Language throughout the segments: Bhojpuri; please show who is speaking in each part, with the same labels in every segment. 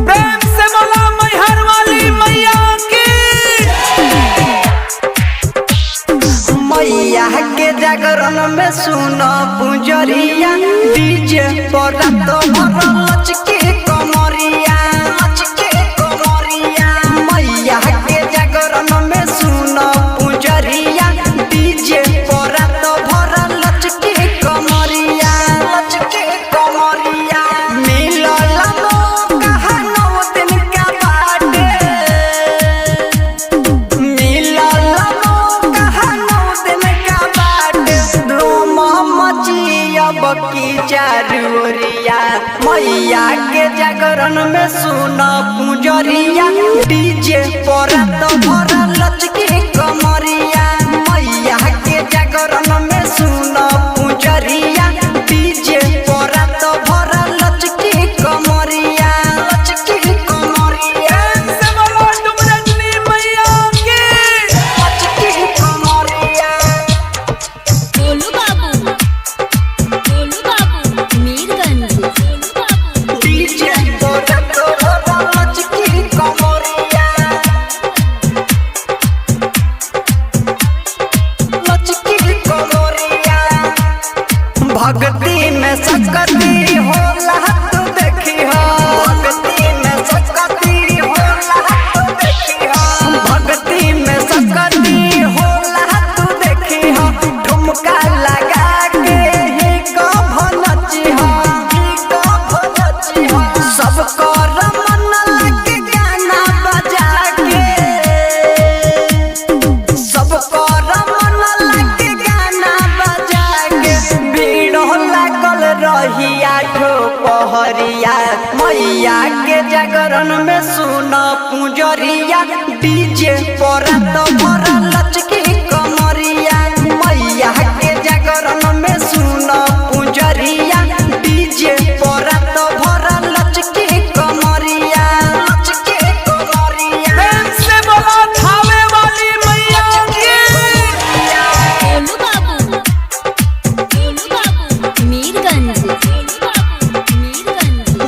Speaker 1: प्रेम से बोला मैहर वाली मैया की।
Speaker 2: मैया के जागरण में सुनो पुजरिया, डीजे पर तो लचके कमरिया, लचके कमरिया। मैया के जागरण में सुनो पुजरिया, डीजे पर तो लचके कमरिया, लचके कमरिया। मिलल मौका नौ दिन का बाटे, मिलल मौका नौ दिन का बाटे। धूम मचियब की चारूरिया, मैया के जागरण में सुनो पुजरिया, डीजे पर तो लचके कमरिया। मैया के जागरण में सुनो पुजरिया, डीजे पर तो लचके कमरिया, लचके कमरिया।
Speaker 1: प्रेम से बोला तुम रजनी मैया की।
Speaker 2: लचके कमरिया।
Speaker 3: गोलू बाबू मीरगंज।
Speaker 2: डीजे पर तो लचके कमरिया, लचके कमरिया। भक्ति में सकती होला तू देखी हो, भक्ति में सकती होला तू देखी हो, भक्ति में सकती होला तू देखी हो। ठुमका लगा के ही भनची हो, ही भनची हो। सबको रमन लगे गाना बजा के, सबको रमन लगे गाना बजा के। भीड़ लागल रहिया ठोपहरिया, मैया के जागरण में सुनो पुजरिया, डीजे पर तो लचके कमरिया। मैया के जागरण में सुनो पुजरिया, डीजे पर तो लचके कमरिया, लचके कमरिया।
Speaker 1: प्रेम से बोला थावे वाली मैया की।
Speaker 3: गोलू बाबू मीरगंज।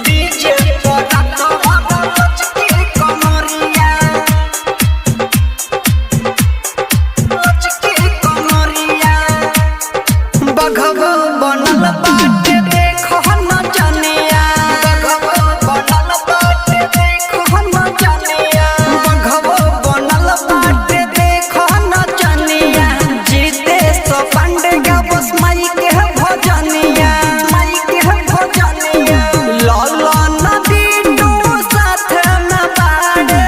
Speaker 2: डीजे पर तो लचके कमरिया, लचके कमरिया। बघबो बनल बाटे देखो नचनिया, बघबो बनल बाटे देखो नचनिया, बघबो बनल बाटे देखो नचनिया। जीते सो पांडे गबस माई के भजनिया, माई के भजनिया। लाला नदी टू साथ में बाड़े,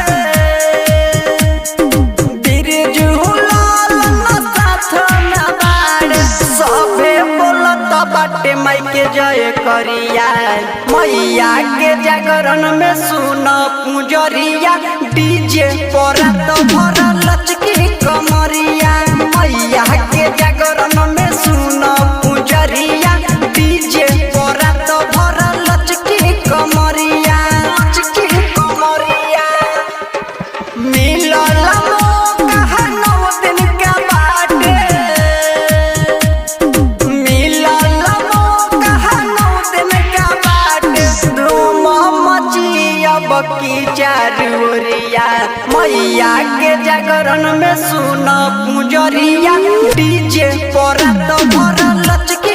Speaker 2: बिरजू लाल न साथ में बाड़े। सबे बोलत बाटे माई के जय करिया, मैया के जागरण में सुनो पुजरिया, डीजे पर तो लचके कमरिया। मैया के जागरण में सुनो पुजरिया, डीजे पर तो लचके कमरिया, लचके कमरिया। मिलल मौका नौ दिन का बाटे, मिलल मौका नौ दिन का बाटे। धूम मचियब की चारूरिया, मैया के जागरण में सुनो पुजरिया, डीजे पर तो लचके